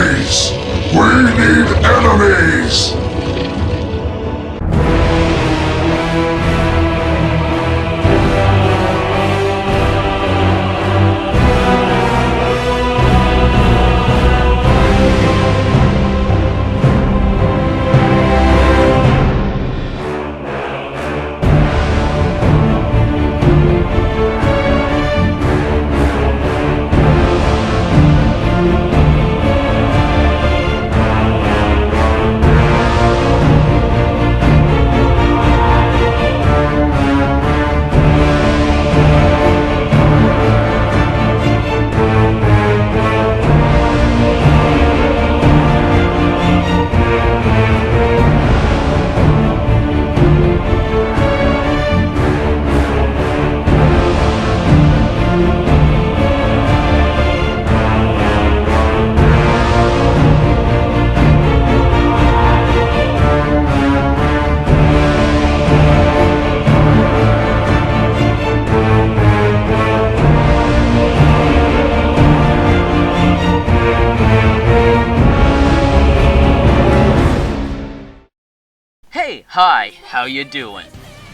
Enemies! We need enemies! Hey, hi, how you doing?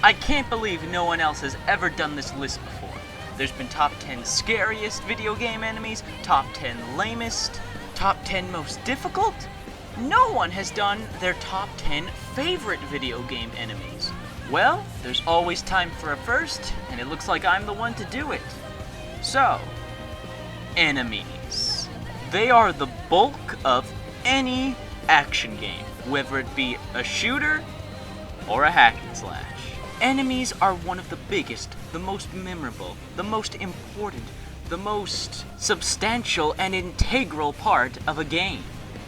I can't believe no one else has ever done this list before. There's been top 10 scariest video game enemies, top 10 lamest, top 10 most difficult. No one has done their top 10 favorite video game enemies. Well, there's always time for a first, and it looks like I'm the one to do it. So, enemies. They are the bulk of any action game, whether it be a shooter or a hack and slash. Enemies are one of the biggest, the most memorable, the most important, the most substantial and integral part of a game.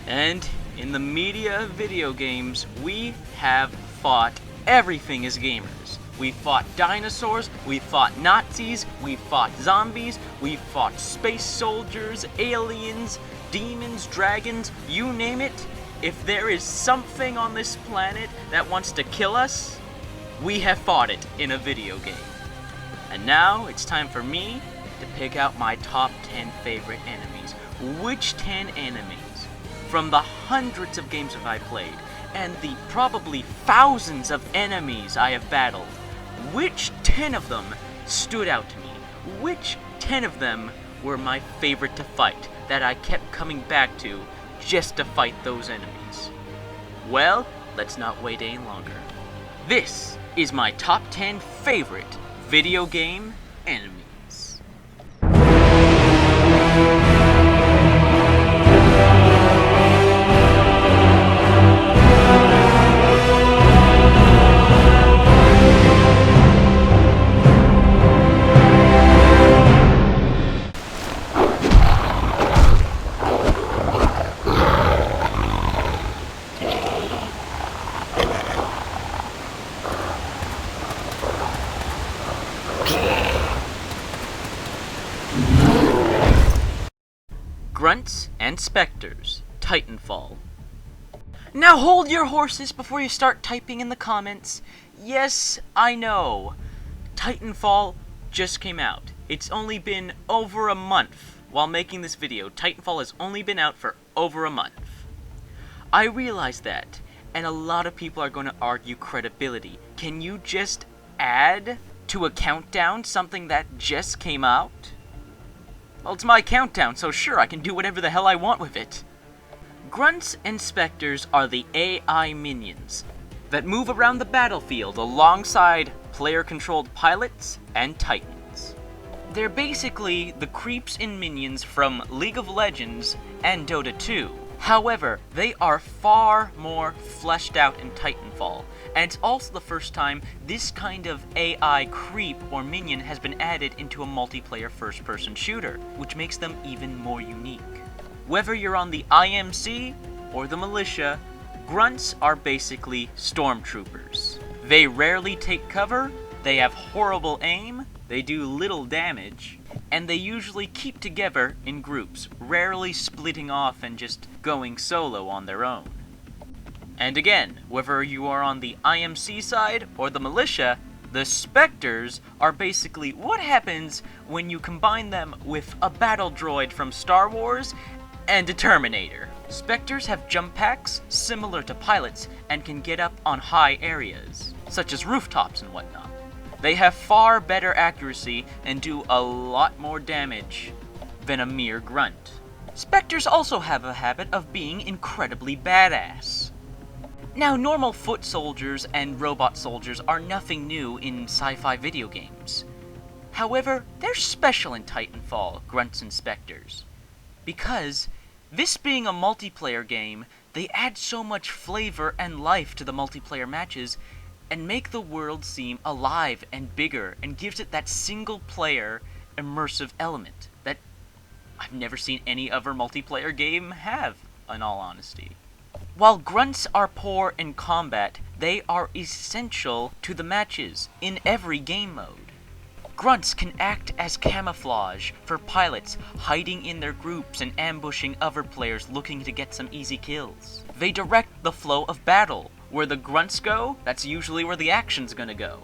And in the media of video games, we have fought everything as gamers. We fought dinosaurs, we fought Nazis, we fought zombies, we fought space soldiers, aliens, demons, dragons, you name it. If there is something on this planet that wants to kill us, we have fought it in a video game. And now it's time for me to pick out my top 10 favorite enemies. Which 10 enemies from the hundreds of games that I've played and the probably thousands of enemies I have battled, which 10 of them stood out to me? Which 10 of them were my favorite to fight that I kept coming back to just to fight those enemies? Well, let's not wait any longer. This is my top 10 favorite video game enemies. Grunts and Spectres, Titanfall. Now hold your horses before you start typing in the comments. Yes, I know. Titanfall just came out. It's only been over a month. While making this video, Titanfall has only been out for over a month. I realize that, and a lot of people are going to argue credibility. Can you just add to a countdown something that just came out? Well, it's my countdown, so sure, I can do whatever the hell I want with it. Grunts and Spectres are the AI minions that move around the battlefield alongside player-controlled pilots and titans. They're basically the creeps and minions from League of Legends and Dota 2. However, they are far more fleshed out in Titanfall, and it's also the first time this kind of AI creep or minion has been added into a multiplayer first-person shooter, which makes them even more unique. Whether you're on the IMC or the militia, grunts are basically stormtroopers. They rarely take cover, they have horrible aim, they do little damage, and they usually keep together in groups, rarely splitting off and just going solo on their own. And again, whether you are on the IMC side or the militia, the Spectres are basically what happens when you combine them with a battle droid from Star Wars and a Terminator. Spectres have jump packs similar to pilots and can get up on high areas, such as rooftops and whatnot. They have far better accuracy and do a lot more damage than a mere grunt. Spectres also have a habit of being incredibly badass. Now, normal foot soldiers and robot soldiers are nothing new in sci-fi video games. However, they're special in Titanfall, Grunts and Spectres. Because, this being a multiplayer game, they add so much flavor and life to the multiplayer matches and make the world seem alive and bigger and gives it that single-player immersive element that I've never seen any other multiplayer game have, in all honesty. While grunts are poor in combat, they are essential to the matches in every game mode. Grunts can act as camouflage for pilots hiding in their groups and ambushing other players looking to get some easy kills. They direct the flow of battle. Where the grunts go, that's usually where the action's gonna go.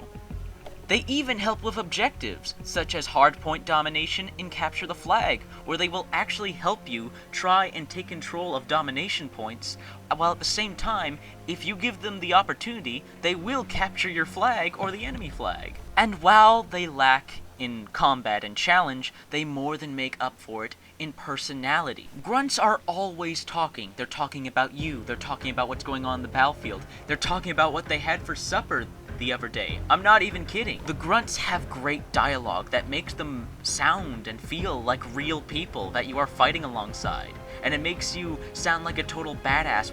They even help with objectives, such as hardpoint domination in Capture the Flag, where they will actually help you try and take control of domination points, while at the same time, if you give them the opportunity, they will capture your flag or the enemy flag. And while they lack in combat and challenge, they more than make up for it in personality. Grunts are always talking. They're talking about you. They're talking about what's going on in the battlefield. They're talking about what they had for supper the other day. I'm not even kidding. The grunts have great dialogue that makes them sound and feel like real people that you are fighting alongside. And it makes you sound like a total badass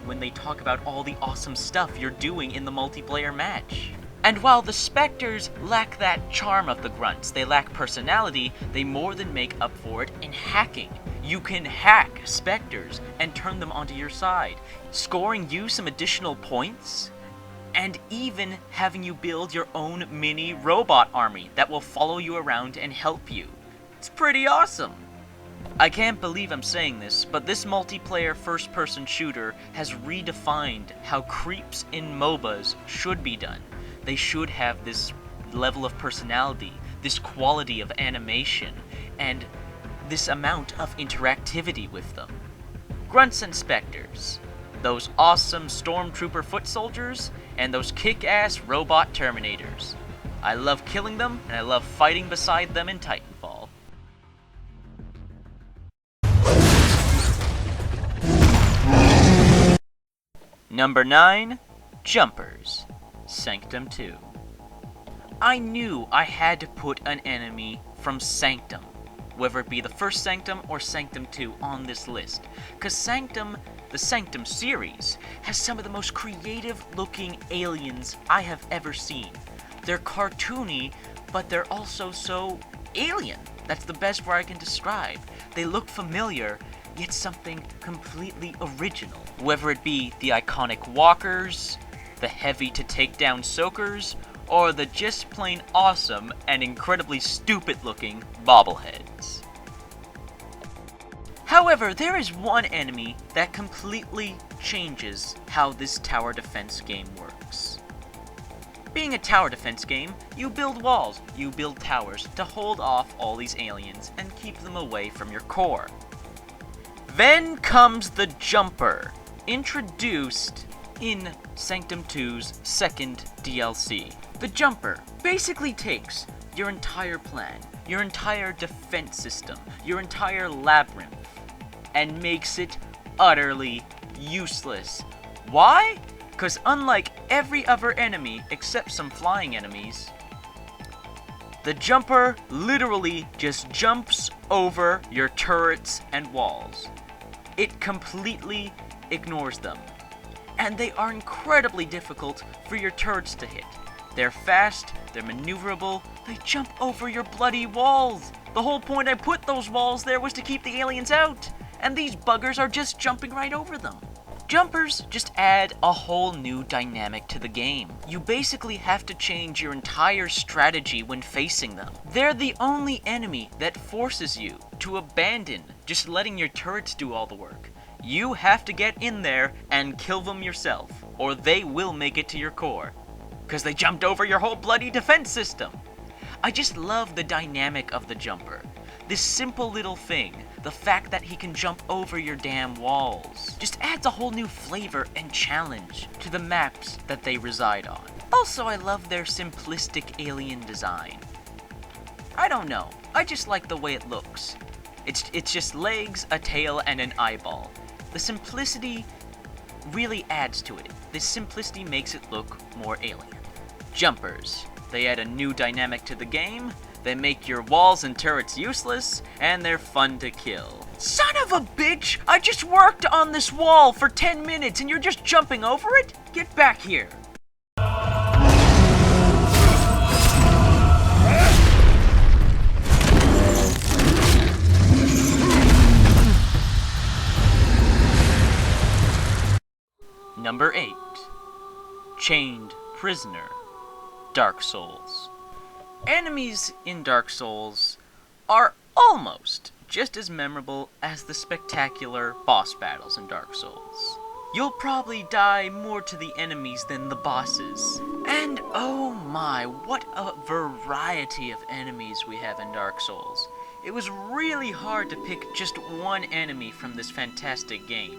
when they talk about all the awesome stuff you're doing in the multiplayer match. And while the Spectres lack that charm of the grunts, they lack personality, they more than make up for it in hacking. You can hack Spectres and turn them onto your side, scoring you some additional points, and even having you build your own mini robot army that will follow you around and help you. It's pretty awesome. I can't believe I'm saying this, but this multiplayer first-person shooter has redefined how creeps in MOBAs should be done. They should have this level of personality, this quality of animation, and this amount of interactivity with them. Grunts and Spectres. Those awesome stormtrooper foot soldiers, and those kick-ass robot Terminators. I love killing them, and I love fighting beside them in Titanfall. Number 9, Jumpers, Sanctum 2. I knew I had to put an enemy from Sanctum, whether it be the first Sanctum or Sanctum 2 on this list, because Sanctum, the Sanctum series, has some of the most creative looking aliens I have ever seen. They're cartoony, but they're also so alien. That's the best word I can describe. They look familiar, yet something completely original. Whether it be the iconic walkers, the heavy to take down soakers, or the just plain awesome and incredibly stupid looking bobbleheads. However, there is one enemy that completely changes how this tower defense game works. Being a tower defense game, you build walls, you build towers to hold off all these aliens and keep them away from your core. Then comes the Jumper, introduced in Sanctum 2's second DLC. The Jumper basically takes your entire plan, your entire defense system, your entire labyrinth, and makes it utterly useless. Why? Because unlike every other enemy except some flying enemies, the Jumper literally just jumps over your turrets and walls. It completely ignores them. And they are incredibly difficult for your turrets to hit. They're fast, they're maneuverable, they jump over your bloody walls. The whole point I put those walls there was to keep the aliens out, and these buggers are just jumping right over them. Jumpers just add a whole new dynamic to the game. You basically have to change your entire strategy when facing them. They're the only enemy that forces you to abandon just letting your turrets do all the work. You have to get in there and kill them yourself, or they will make it to your core, because they jumped over your whole bloody defense system. I just love the dynamic of the Jumper. This simple little thing The fact that he can jump over your damn walls just adds a whole new flavor and challenge to the maps that they reside on. Also, I love their simplistic alien design. I don't know, I just like the way it looks. It's just legs, a tail, and an eyeball. The simplicity really adds to it. This simplicity makes it look more alien. Jumpers. They add a new dynamic to the game, they make your walls and turrets useless, and they're fun to kill. Son of a bitch! I just worked on this wall for 10 minutes and you're just jumping over it? Get back here! Number 8. Chained Prisoner. Dark Souls. Enemies in Dark Souls are almost just as memorable as the spectacular boss battles in Dark Souls. You'll probably die more to the enemies than the bosses. And oh my, what a variety of enemies we have in Dark Souls. It was really hard to pick just one enemy from this fantastic game.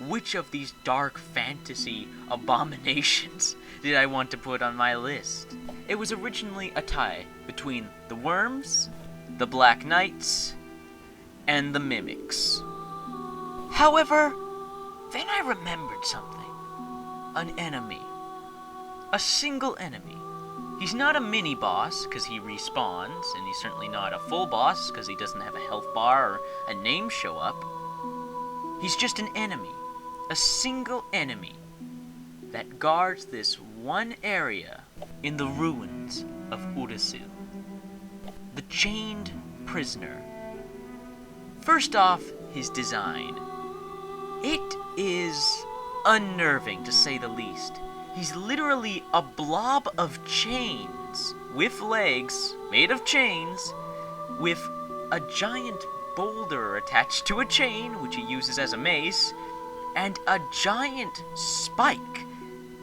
Which of these dark fantasy abominations did I want to put on my list? It was originally a tie between the Worms, the Black Knights, and the Mimics. However, then I remembered something. An enemy. A single enemy. He's not a mini-boss, because he respawns, and he's certainly not a full boss, because he doesn't have a health bar or a name show up. He's just an enemy. A single enemy that guards this one area in the ruins of Oodacil. The Chained Prisoner. First off, his design. It is unnerving, to say the least. He's literally a blob of chains, with legs made of chains, with a giant boulder attached to a chain, which he uses as a mace, and a giant spike,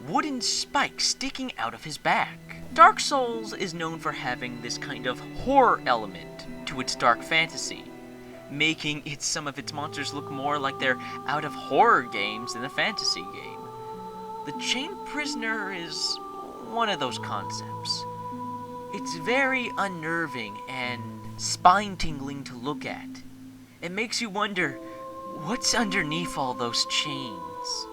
wooden spike sticking out of his back. Dark Souls is known for having this kind of horror element to its dark fantasy, making some of its monsters look more like they're out of horror games than a fantasy game. The Chained Prisoner is one of those concepts. It's very unnerving and spine-tingling to look at. It makes you wonder, what's underneath all those chains?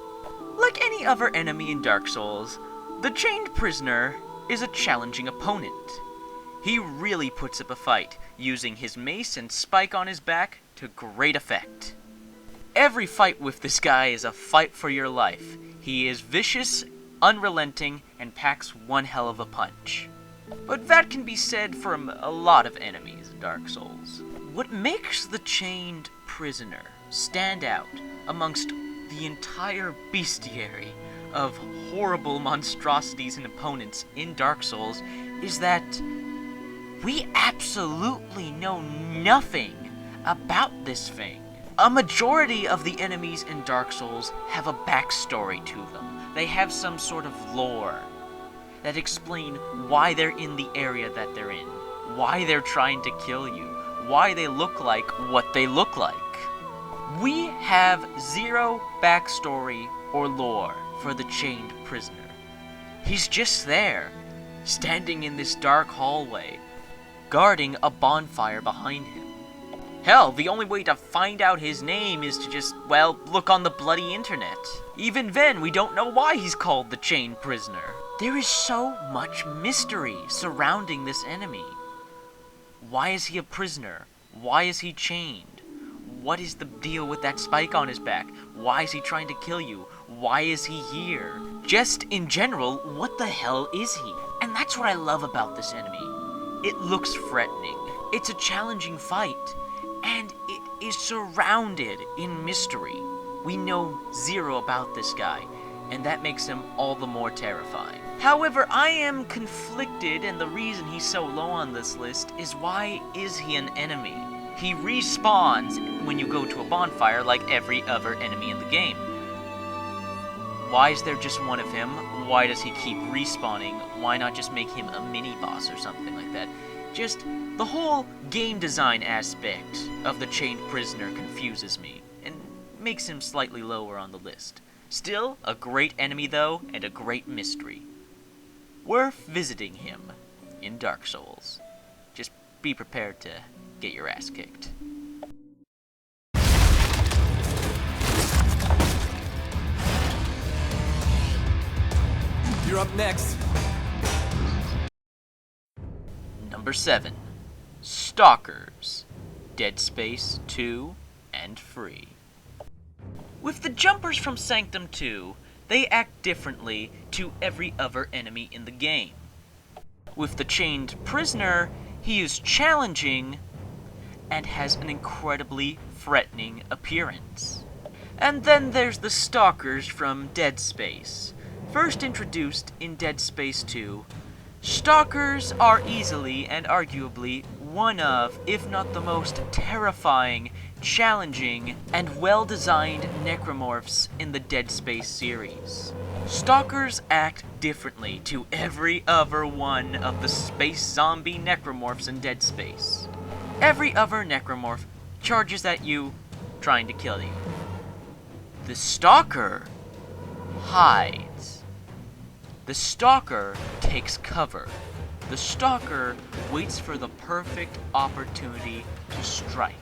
Like any other enemy in Dark Souls, the Chained Prisoner is a challenging opponent. He really puts up a fight, using his mace and spike on his back to great effect. Every fight with this guy is a fight for your life. He is vicious, unrelenting, and packs one hell of a punch. But that can be said for a lot of enemies in Dark Souls. What makes the Chained Prisoner stand out amongst the entire bestiary of horrible monstrosities and opponents in Dark Souls is that we absolutely know nothing about this thing. A majority of the enemies in Dark Souls have a backstory to them. They have some sort of lore that explain why they're in the area that they're in, why they're trying to kill you, why they look like what they look like. We have zero backstory or lore for the Chained Prisoner. He's just there, standing in this dark hallway, guarding a bonfire behind him. Hell, the only way to find out his name is to just, well, look on the bloody internet. Even then, we don't know why he's called the Chained Prisoner. There is so much mystery surrounding this enemy. Why is he a prisoner? Why is he chained? What is the deal with that spike on his back? Why is he trying to kill you? Why is he here? Just in general, what the hell is he? And that's what I love about this enemy. It looks threatening. It's a challenging fight. And it is surrounded in mystery. We know zero about this guy, and that makes him all the more terrifying. However, I am conflicted, and the reason he's so low on this list is, why is he an enemy? He respawns when you go to a bonfire like every other enemy in the game. Why is there just one of him? Why does he keep respawning? Why not just make him a mini-boss or something like that? Just the whole game design aspect of the Chained Prisoner confuses me, and makes him slightly lower on the list. Still, a great enemy though, and a great mystery. Worth visiting him in Dark Souls. Just be prepared to get your ass kicked. You're up next. Number 7. Stalkers. Dead Space 2 and Free. With the jumpers from Sanctum 2, they act differently to every other enemy in the game. With the Chained Prisoner, he is challenging and has an incredibly threatening appearance. And then there's the Stalkers from Dead Space. First introduced in Dead Space 2, Stalkers are easily and arguably one of, if not the most terrifying, challenging, and well-designed necromorphs in the Dead Space series. Stalkers act differently to every other one of the space zombie necromorphs in Dead Space. Every other necromorph charges at you, trying to kill you. The Stalker hides. The Stalker takes cover. The Stalker waits for the perfect opportunity to strike.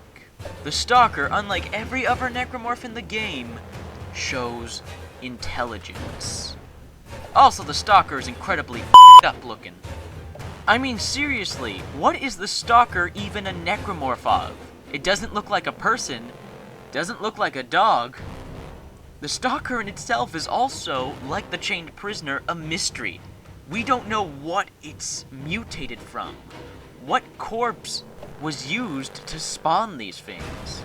The Stalker, unlike every other necromorph in the game, shows intelligence. Also, the Stalker is incredibly up looking. I mean, seriously, what is the Stalker even a necromorph of? It doesn't look like a person, doesn't look like a dog. The Stalker in itself is also, like the Chained Prisoner, a mystery. We don't know what it's mutated from. What corpse was used to spawn these things?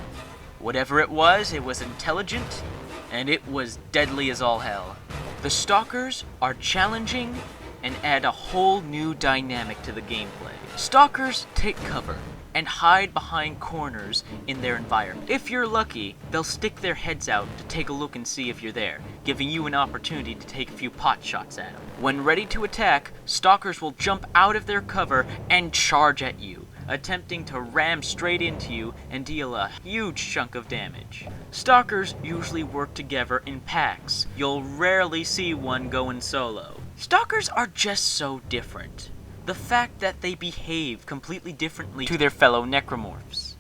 Whatever it was intelligent, and it was deadly as all hell. The Stalkers are challenging and add a whole new dynamic to the gameplay. Stalkers take cover and hide behind corners in their environment. If you're lucky, they'll stick their heads out to take a look and see if you're there, giving you an opportunity to take a few pot shots at them. When ready to attack, Stalkers will jump out of their cover and charge at you, attempting to ram straight into you and deal a huge chunk of damage. Stalkers usually work together in packs. You'll rarely see one going solo. Stalkers are just so different. The fact that they behave completely differently to their fellow necromorphs.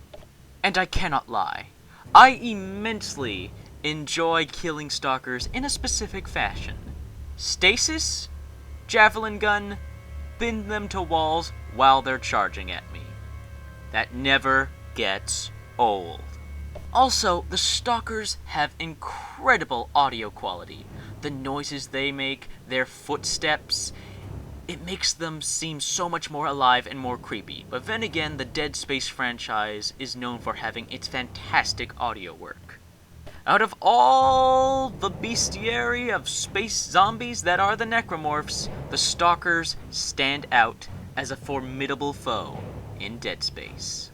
And I cannot lie, I immensely enjoy killing Stalkers in a specific fashion. Stasis, javelin gun, pin them to walls while they're charging at me. That never gets old. Also, the Stalkers have incredible audio quality. The noises they make, their footsteps, it makes them seem so much more alive and more creepy. But then again, the Dead Space franchise is known for having its fantastic audio work. Out of all the bestiary of space zombies that are the necromorphs, the Stalkers stand out as a formidable foe in Dead Space.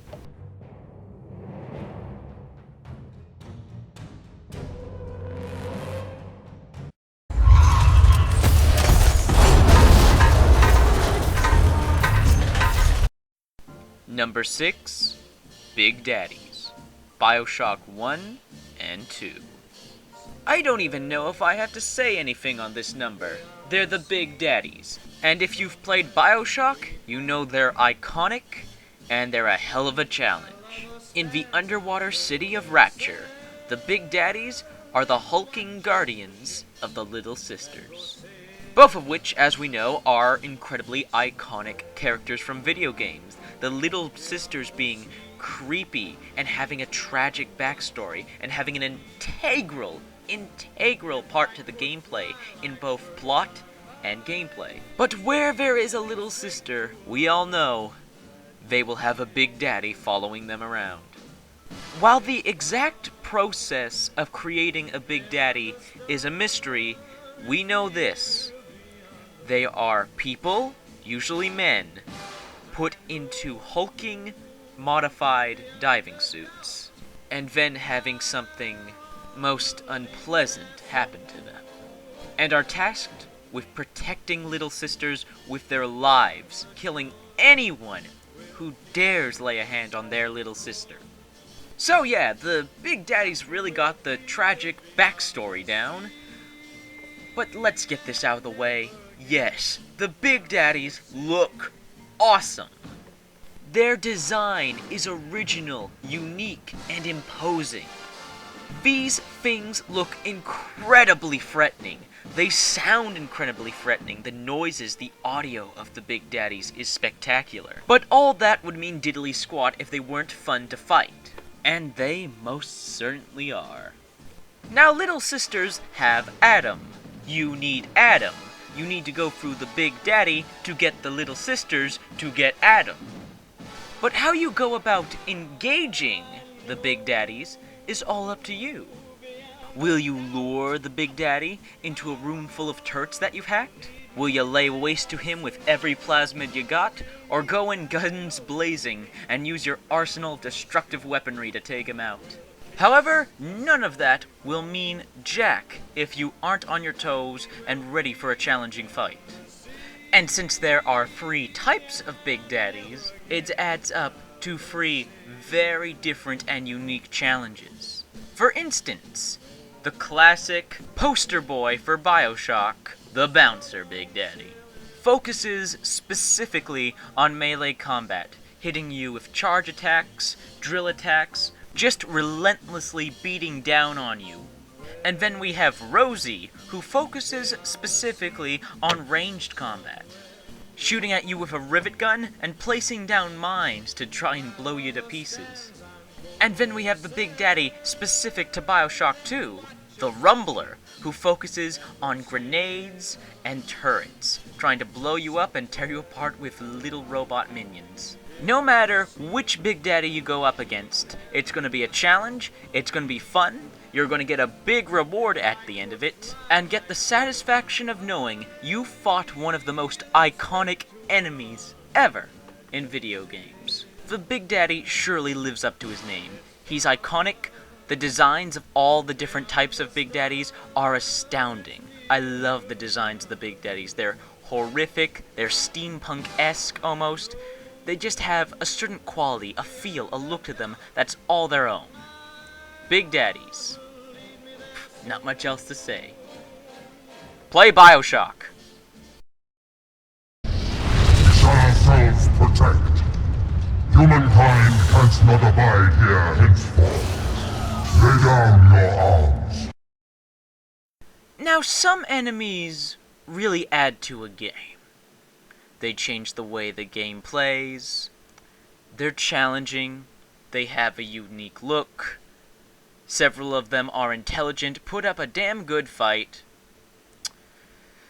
Number 6, Big Daddies, BioShock 1 and 2. I don't even know if I have to say anything on this number. They're the Big Daddies, and if you've played BioShock, you know they're iconic, and they're a hell of a challenge. In the underwater city of Rapture, the Big Daddies are the hulking guardians of the Little Sisters. Both of which, as we know, are incredibly iconic characters from video games. The Little Sisters being creepy and having a tragic backstory and having an integral part to the gameplay in both plot and gameplay. But where there is a little sister, we all know they will have a Big Daddy following them around. While the exact process of creating a Big Daddy is a mystery, we know this. They are people, usually men, put into hulking, modified diving suits, and then having something most unpleasant happen to them, and are tasked with protecting Little Sisters with their lives, killing anyone who dares lay a hand on their little sister. So yeah, the Big Daddies really got the tragic backstory down. But let's get this out of the way. Yes, the Big Daddies look awesome. Their design is original, unique, and imposing. These things look incredibly threatening. They sound incredibly threatening. The noises, the audio of the Big Daddies is spectacular. But all that would mean diddly squat if they weren't fun to fight. And they most certainly are. Now, little sisters have Adam. You need Adam. You need to go through the Big Daddy to get the little sisters to get Adam. But how you go about engaging the Big Daddies is all up to you. Will you lure the Big Daddy into a room full of turrets that you've hacked? Will you lay waste to him with every plasmid you got? Or go in guns blazing and use your arsenal of destructive weaponry to take him out? However, none of that will mean jack if you aren't on your toes and ready for a challenging fight. And since there are 3 types of Big Daddies, it adds up to 3 very different and unique challenges. For instance, the classic poster boy for BioShock, the Bouncer Big Daddy, focuses specifically on melee combat, hitting you with charge attacks, drill attacks, just relentlessly beating down on you. And then we have Rosie, who focuses specifically on ranged combat, shooting at you with a rivet gun and placing down mines to try and blow you to pieces. And then we have the Big Daddy specific to BioShock 2, the Rumbler, who focuses on grenades and turrets, trying to blow you up and tear you apart with little robot minions. No matter which Big Daddy you go up against, it's going to be a challenge, it's going to be fun, you're going to get a big reward at the end of it, and get the satisfaction of knowing you fought one of the most iconic enemies ever in video games. The Big Daddy surely lives up to his name. He's iconic. The designs of all the different types of Big Daddies are astounding. I love the designs of the Big Daddies. They're horrific, they're steampunk-esque almost. They just have a certain quality, a feel, a look to them that's all their own. Big Daddies. Not much else to say. Play BioShock. We shall ourselves protect. Humankind canst not abide here henceforth. Lay down your arms. Now, some enemies really add to a game. They change the way the game plays. They're challenging. They have a unique look. Several of them are intelligent, put up a damn good fight.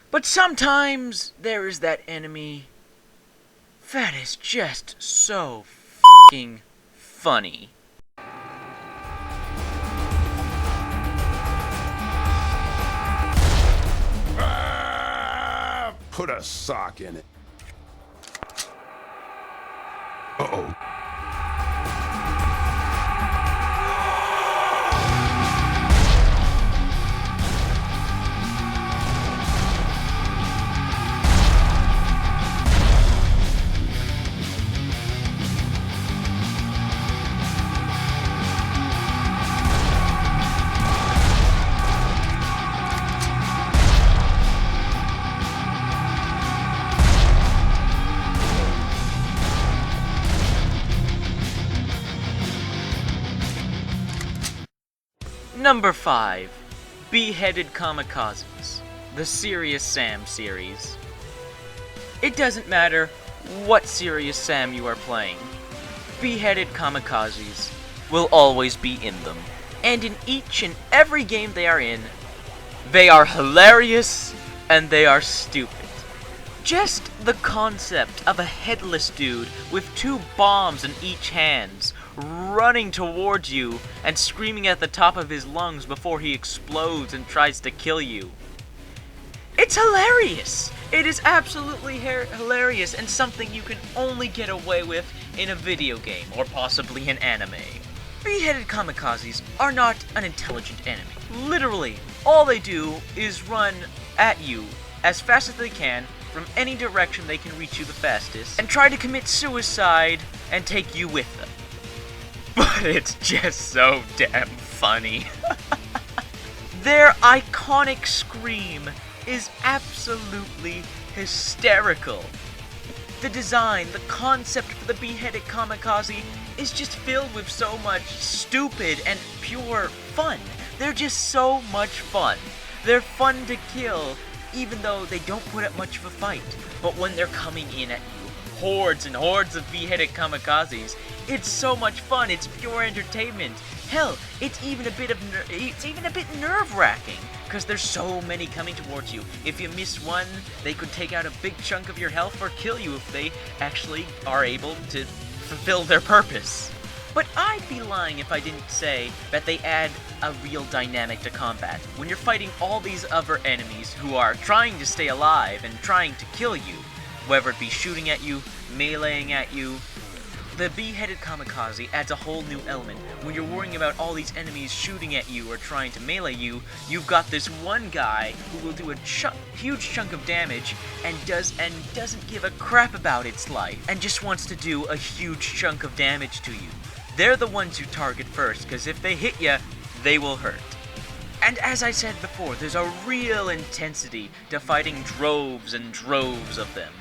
But sometimes there is that enemy that is just so f***ing funny. Put a sock in it. Uh-oh. Number 5. Beheaded Kamikazes. The Serious Sam series. It doesn't matter what Serious Sam you are playing. Beheaded Kamikazes will always be in them. And in each and every game they are in, they are hilarious and they are stupid. Just the concept of a headless dude with 2 bombs in each hand, running towards you and screaming at the top of his lungs before he explodes and tries to kill you. It's hilarious! It is absolutely hilarious and something you can only get away with in a video game or possibly an anime. Beheaded Kamikazes are not an intelligent enemy. Literally, all they do is run at you as fast as they can from any direction they can reach you the fastest and try to commit suicide and take you with them. But it's just so damn funny. Their iconic scream is absolutely hysterical. The design, the concept for the beheaded kamikaze is just filled with so much stupid and pure fun. They're just so much fun. They're fun to kill, even though they don't put up much of a fight. But when they're coming in at you, hordes and hordes of beheaded kamikazes, it's so much fun. It's pure entertainment. Hell, it's even a bit nerve-wracking, because there's so many coming towards you. If you miss one, they could take out a big chunk of your health or kill you if they actually are able to fulfill their purpose. But I'd be lying if I didn't say that they add a real dynamic to combat. When you're fighting all these other enemies who are trying to stay alive and trying to kill you, whether it be shooting at you, meleeing at you, the beheaded kamikaze adds a whole new element. When you're worrying about all these enemies shooting at you or trying to melee you, you've got this one guy who will do a huge chunk of damage and doesn't give a crap about its life and just wants to do a huge chunk of damage to you. They're the ones you target first, because if they hit you, they will hurt. And as I said before, there's a real intensity to fighting droves and droves of them.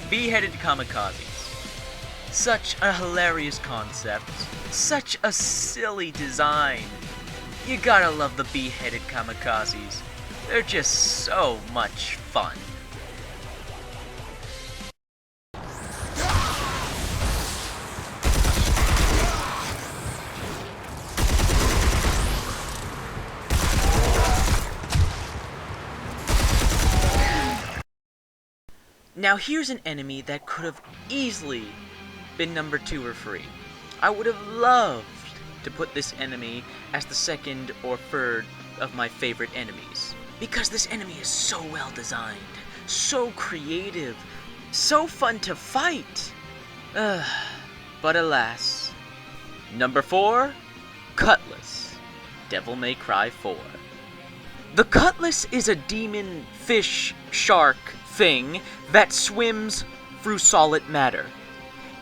Beheaded kamikazes. Such a hilarious concept. Such a silly design. You gotta love the beheaded kamikazes. They're just so much fun. Now here's an enemy that could have easily been number 2 or 3. I would have loved to put this enemy as the 2nd or 3rd of my favorite enemies, because this enemy is so well designed, so creative, so fun to fight. But alas. Number 4, Cutlass, Devil May Cry 4. The Cutlass is a demon fish shark thing that swims through solid matter.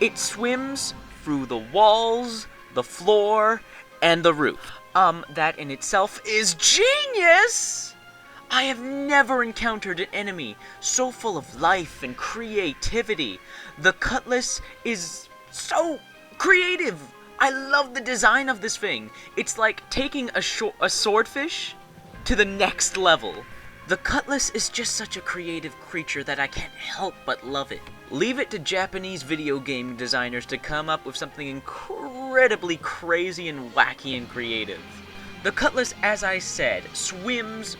It swims through the walls, the floor, and the roof. That in itself is genius! I have never encountered an enemy so full of life and creativity. The Cutlass is so creative. I love the design of this thing. It's like taking a swordfish to the next level. The Cutlass is just such a creative creature that I can't help but love it. Leave it to Japanese video game designers to come up with something incredibly crazy and wacky and creative. The Cutlass, as I said, swims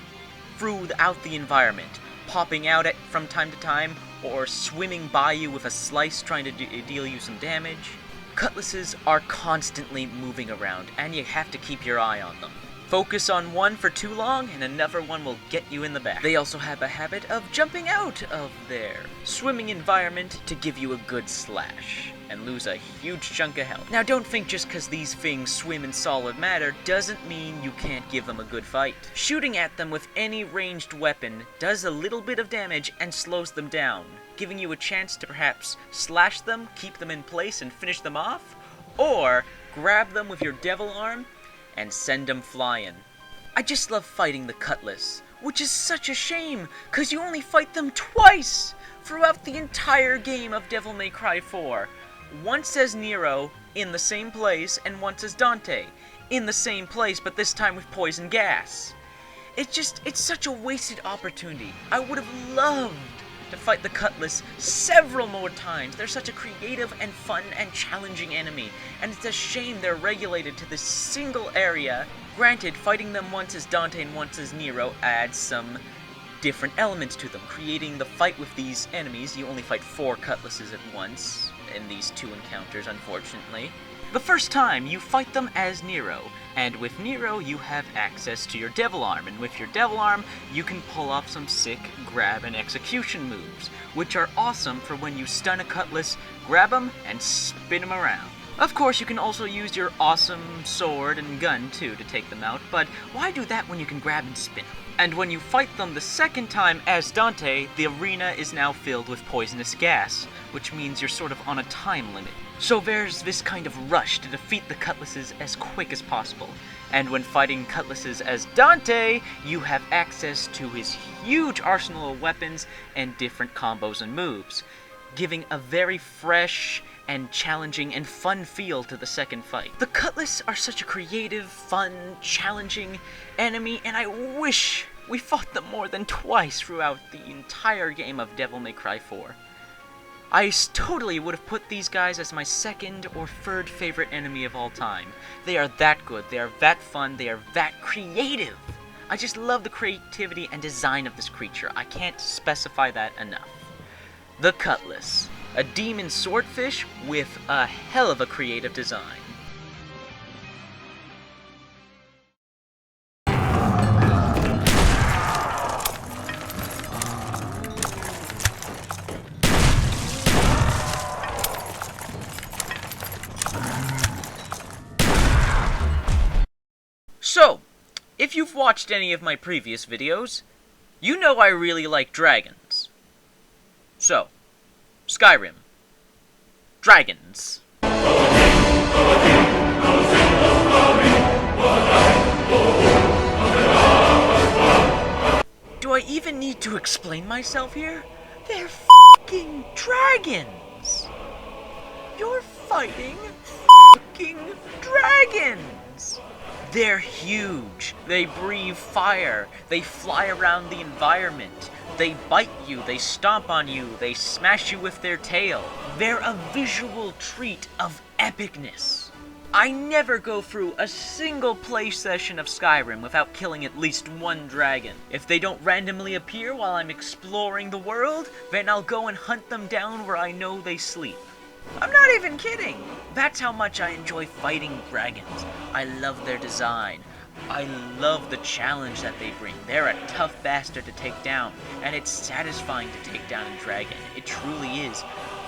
throughout the environment, popping out from time to time, or swimming by you with a slice trying to deal you some damage. Cutlasses are constantly moving around, and you have to keep your eye on them. Focus on one for too long, and another one will get you in the back. They also have a habit of jumping out of their swimming environment to give you a good slash, and lose a huge chunk of health. Now don't think just because these things swim in solid matter doesn't mean you can't give them a good fight. Shooting at them with any ranged weapon does a little bit of damage and slows them down, giving you a chance to perhaps slash them, keep them in place, and finish them off, or grab them with your devil arm and send them flying. I just love fighting the Cutlass, which is such a shame, cause you only fight them twice throughout the entire game of Devil May Cry 4. Once as Nero, in the same place, and once as Dante, in the same place, but this time with poison gas. It's such a wasted opportunity. I would have loved to fight the Cutlass several more times. They're such a creative and fun and challenging enemy, and it's a shame they're regulated to this single area. Granted, fighting them once as Dante and once as Nero adds some different elements to them. Creating the fight with these enemies, you only fight 4 Cutlasses at once in these 2 encounters, unfortunately. The first time, you fight them as Nero, and with Nero, you have access to your Devil Arm, and with your Devil Arm, you can pull off some sick grab and execution moves, which are awesome for when you stun a Cutlass, grab them, and spin them around. Of course, you can also use your awesome sword and gun too to take them out, but why do that when you can grab and spin? And when you fight them the second time as Dante, the arena is now filled with poisonous gas, which means you're sort of on a time limit. So there's this kind of rush to defeat the Cutlasses as quick as possible. And when fighting Cutlasses as Dante, you have access to his huge arsenal of weapons and different combos and moves, giving a very fresh and challenging and fun feel to the second fight. The Cutlass are such a creative, fun, challenging enemy, and I wish we fought them more than twice throughout the entire game of Devil May Cry 4. I totally would have put these guys as my second or third favorite enemy of all time. They are that good, they are that fun, they are that creative. I just love the creativity and design of this creature. I can't specify that enough. The Cutlass, a demon swordfish with a hell of a creative design. So, if you've watched any of my previous videos, you know I really like dragons. So, Skyrim. Dragons. Do I even need to explain myself here? They're f***ing dragons! You're fighting f***ing dragons! They're huge, they breathe fire, they fly around the environment, they bite you, they stomp on you, they smash you with their tail. They're a visual treat of epicness. I never go through a single play session of Skyrim without killing at least one dragon. If they don't randomly appear while I'm exploring the world, then I'll go and hunt them down where I know they sleep. I'm not even kidding! That's how much I enjoy fighting dragons. I love their design. I love the challenge that they bring. They're a tough bastard to take down, and it's satisfying to take down a dragon. It truly is.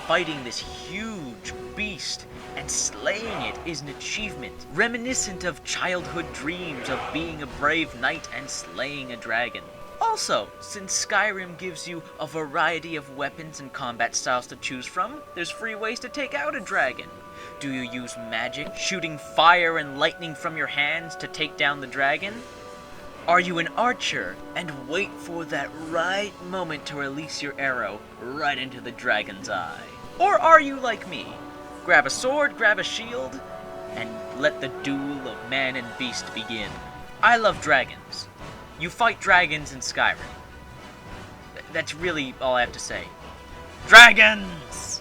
Fighting this huge beast and slaying it is an achievement, reminiscent of childhood dreams of being a brave knight and slaying a dragon. Also, since Skyrim gives you a variety of weapons and combat styles to choose from, there's free ways to take out a dragon. Do you use magic, shooting fire and lightning from your hands to take down the dragon? Are you an archer and wait for that right moment to release your arrow right into the dragon's eye? Or are you like me? Grab a sword, grab a shield, and let the duel of man and beast begin. I love dragons. You fight dragons in Skyrim. That's really all I have to say. Dragons!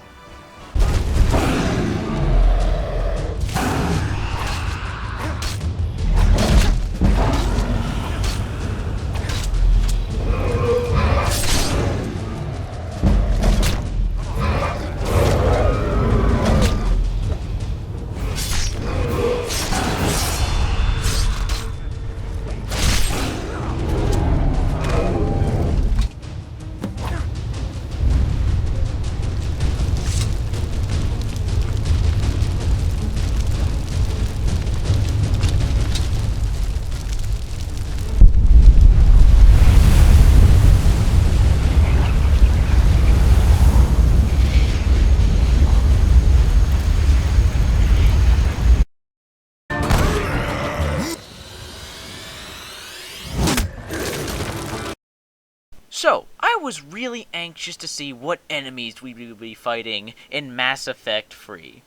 So, I was really anxious to see what enemies we would be fighting in Mass Effect 3.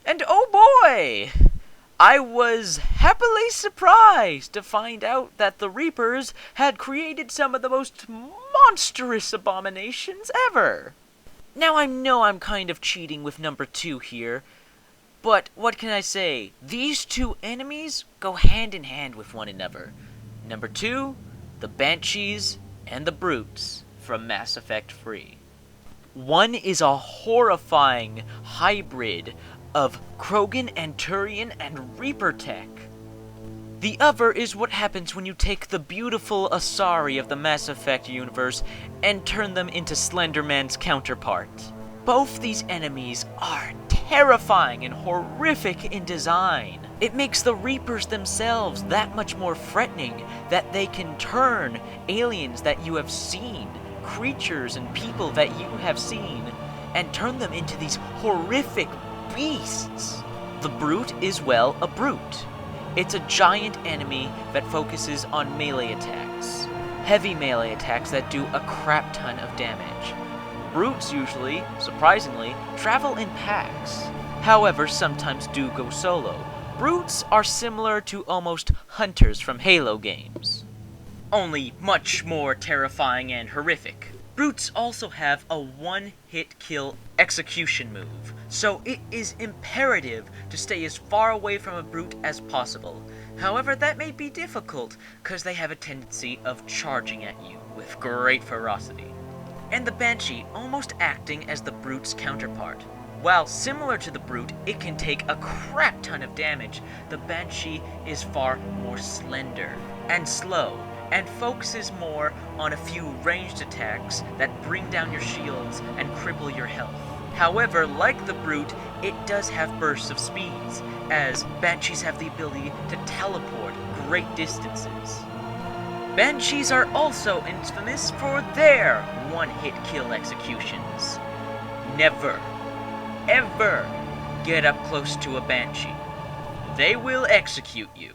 And oh boy! I was happily surprised to find out that the Reapers had created some of the most monstrous abominations ever. Now I know I'm kind of cheating with number 2 here, but what can I say? These two enemies go hand in hand with one another. Number 2, the Banshees and the Brutes from Mass Effect 3. One is a horrifying hybrid of Krogan, Anturian, and Reaper tech. The other is what happens when you take the beautiful Asari of the Mass Effect universe and turn them into Slender Man's counterpart. Both these enemies are terrifying and horrific in design. It makes the Reapers themselves that much more threatening that they can turn aliens that you have seen, creatures and people that you have seen, and turn them into these horrific beasts. The Brute is, well, a brute. It's a giant enemy that focuses on melee attacks. Heavy melee attacks that do a crap ton of damage. Brutes usually, surprisingly, travel in packs. However, sometimes do go solo. Brutes are similar to almost hunters from Halo games, only much more terrifying and horrific. Brutes also have a one-hit kill execution move, so it is imperative to stay as far away from a brute as possible. However, that may be difficult, because they have a tendency of charging at you with great ferocity. And the Banshee almost acting as the brute's counterpart. While similar to the brute, it can take a crap ton of damage, the Banshee is far more slender and slow, and focuses more on a few ranged attacks that bring down your shields and cripple your health. However, like the brute, it does have bursts of speeds, as Banshees have the ability to teleport great distances. Banshees are also infamous for their one-hit kill executions. Never, ever get up close to a Banshee. They will execute you.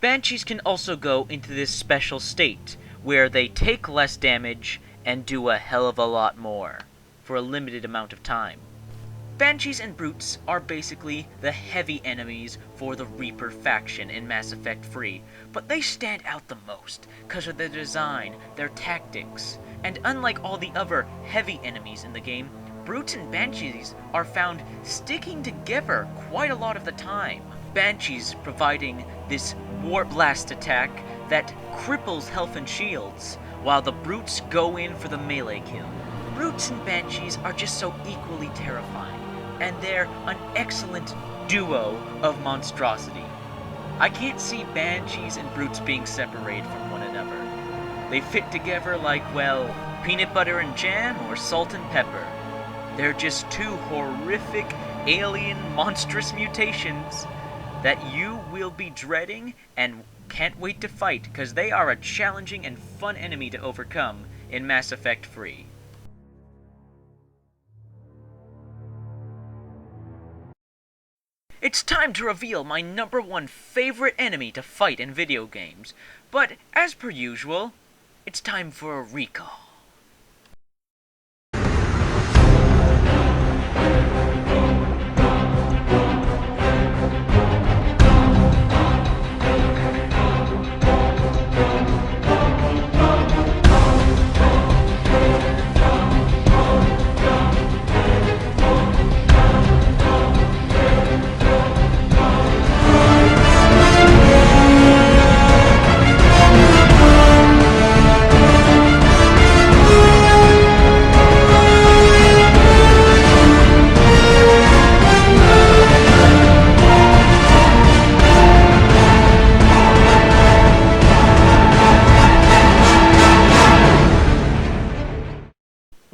Banshees can also go into this special state, where they take less damage and do a hell of a lot more, for a limited amount of time. Banshees and Brutes are basically the heavy enemies for the Reaper faction in Mass Effect 3, but they stand out the most because of their design, their tactics, and unlike all the other heavy enemies in the game, Brutes and Banshees are found sticking together quite a lot of the time. Banshees providing this Warp Blast attack that cripples health and shields, while the Brutes go in for the melee kill. Brutes and Banshees are just so equally terrifying, and they're an excellent duo of monstrosity. I can't see Banshees and Brutes being separated from one another. They fit together like, well, peanut butter and jam or salt and pepper. They're just two horrific, alien, monstrous mutations that you will be dreading and can't wait to fight, because they are a challenging and fun enemy to overcome in Mass Effect 3. It's time to reveal my #1 favorite enemy to fight in video games, but as per usual, it's time for a recall.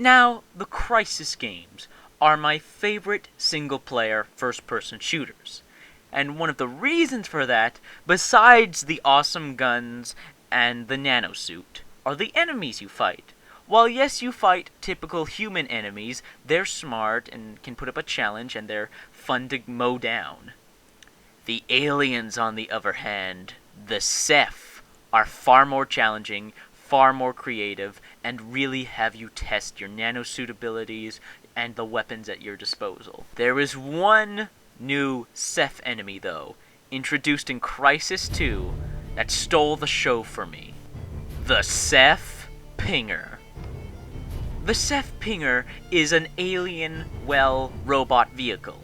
Now, the Crysis games are my favorite single-player first-person shooters. And one of the reasons for that, besides the awesome guns and the nanosuit, are the enemies you fight. While yes, you fight typical human enemies, they're smart and can put up a challenge and they're fun to mow down. The aliens, on the other hand, the Ceph, are far more challenging, far more creative, and really have you test your nanosuit abilities and the weapons at your disposal. There is one new Ceph enemy, though, introduced in Crysis 2, that stole the show for me. The Ceph Pinger. The Ceph Pinger is an alien, well, robot vehicle.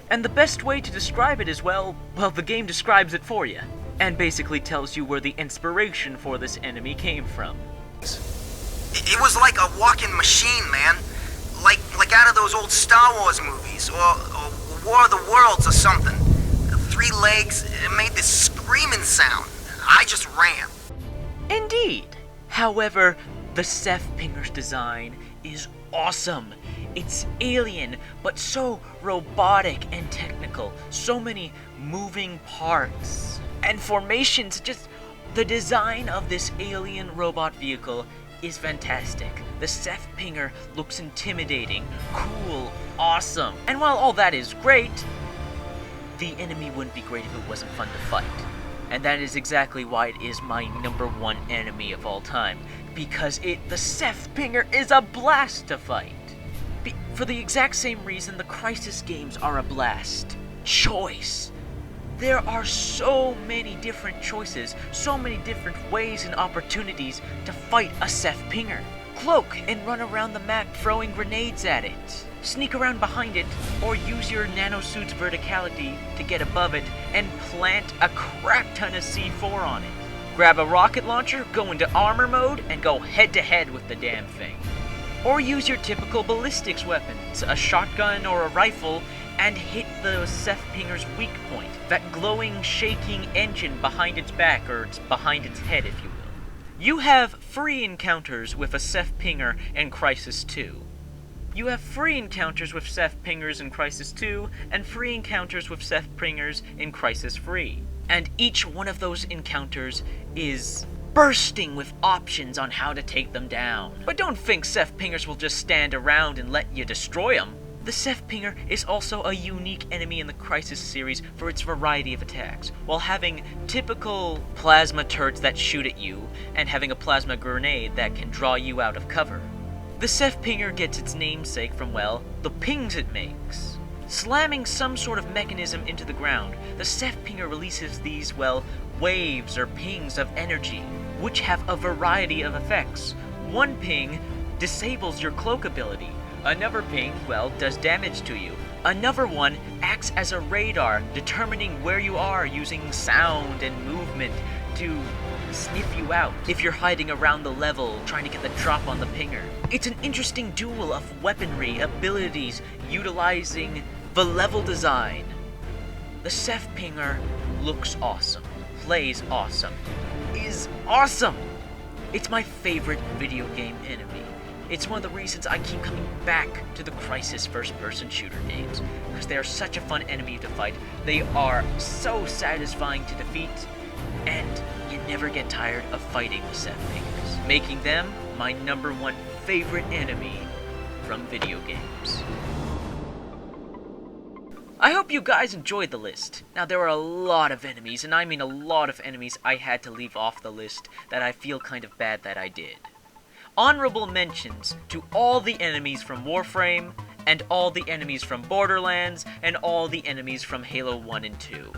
And the best way to describe it is, well, the game describes it for you, and basically tells you where the inspiration for this enemy came from. It was like a walking machine, man. Like out of those old Star Wars movies, or War of the Worlds or something. 3 legs, it made this screaming sound. I just ran. Indeed. However, the Ceph Pinger's design is awesome. It's alien, but so robotic and technical. So many moving parts and formations. Just the design of this alien robot vehicle is fantastic. The Seth Pinger looks intimidating, cool, awesome. And while all that is great, the enemy wouldn't be great if it wasn't fun to fight. And that is exactly why it is my #1 enemy of all time. Because the Seth Pinger is a blast to fight. For the exact same reason the Crysis games are a blast. Choice. There are so many different choices, so many different ways and opportunities to fight a Seth Pinger. Cloak and run around the map throwing grenades at it. Sneak around behind it, or use your nanosuit's verticality to get above it and plant a crap ton of C4 on it. Grab a rocket launcher, go into armor mode, and go head to head with the damn thing. Or use your typical ballistics weapons, a shotgun or a rifle, and hit the Seth Pinger's weak point. That glowing, shaking engine behind its back, or behind its head, if you will. You have free encounters with a Seth Pinger in Crysis 2. You have free encounters with Seth Pingers in Crysis 2, and free encounters with Seth Pingers in Crysis 3. And each one of those encounters is bursting with options on how to take them down. But don't think Seth Pingers will just stand around and let you destroy them. The Seth Pinger is also a unique enemy in the Crysis series for its variety of attacks, while having typical plasma turrets that shoot at you, and having a plasma grenade that can draw you out of cover. The Seth Pinger gets its namesake from, well, the pings it makes. Slamming some sort of mechanism into the ground, the Seth Pinger releases these, well, waves or pings of energy, which have a variety of effects. One ping disables your cloak ability. Another ping, well, does damage to you. Another one acts as a radar, determining where you are using sound and movement to sniff you out if you're hiding around the level trying to get the drop on the pinger. It's an interesting duel of weaponry, abilities, utilizing the level design. The Seth Pinger looks awesome, plays awesome, is awesome! It's my favorite video game enemy. It's one of the reasons I keep coming back to the Crysis first-person shooter games, because they are such a fun enemy to fight. They are so satisfying to defeat, and you never get tired of fighting the Seth Pingers, making them my #1 favorite enemy from video games. I hope you guys enjoyed the list. Now, there are a lot of enemies, and I mean a lot of enemies I had to leave off the list that I feel kind of bad that I did. Honorable mentions to all the enemies from Warframe, and all the enemies from Borderlands, and all the enemies from Halo 1 and 2.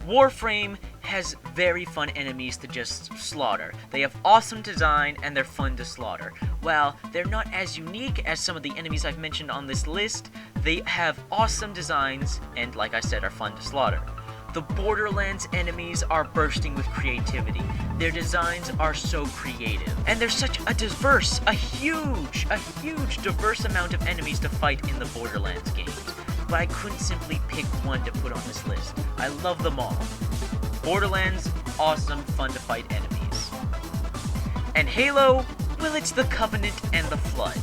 Warframe has very fun enemies to just slaughter. They have awesome design, and they're fun to slaughter. While they're not as unique as some of the enemies I've mentioned on this list, they have awesome designs, and like I said, are fun to slaughter. The Borderlands enemies are bursting with creativity. Their designs are so creative. And there's such a huge diverse amount of enemies to fight in the Borderlands games. But I couldn't simply pick one to put on this list. I love them all. Borderlands, awesome, fun to fight enemies. And Halo, well, it's the Covenant and the Flood.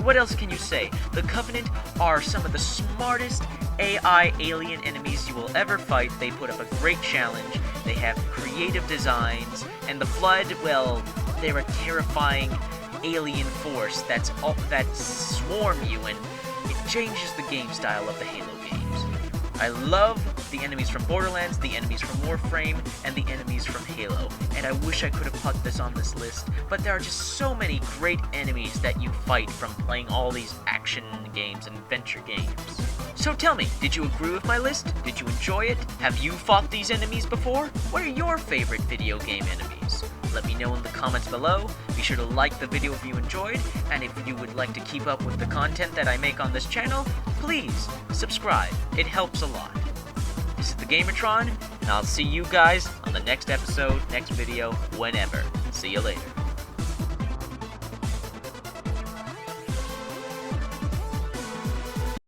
What else can you say? The Covenant are some of the smartest AI alien enemies you will ever fight. They put up a great challenge, they have creative designs, and the Flood, well, they're a terrifying alien force that swarm you, and it changes the game style of the Halo games. I love the enemies from Borderlands, the enemies from Warframe, and the enemies from Halo, and I wish I could have put this on this list, but there are just so many great enemies that you fight from playing all these action games and adventure games. So tell me, did you agree with my list? Did you enjoy it? Have you fought these enemies before? What are your favorite video game enemies? Let me know in the comments below. Be sure to like the video if you enjoyed, and if you would like to keep up with the content that I make on this channel, please subscribe. It helps a lot. This is the Gamertron, and I'll see you guys on the next episode, next video, whenever. See you later.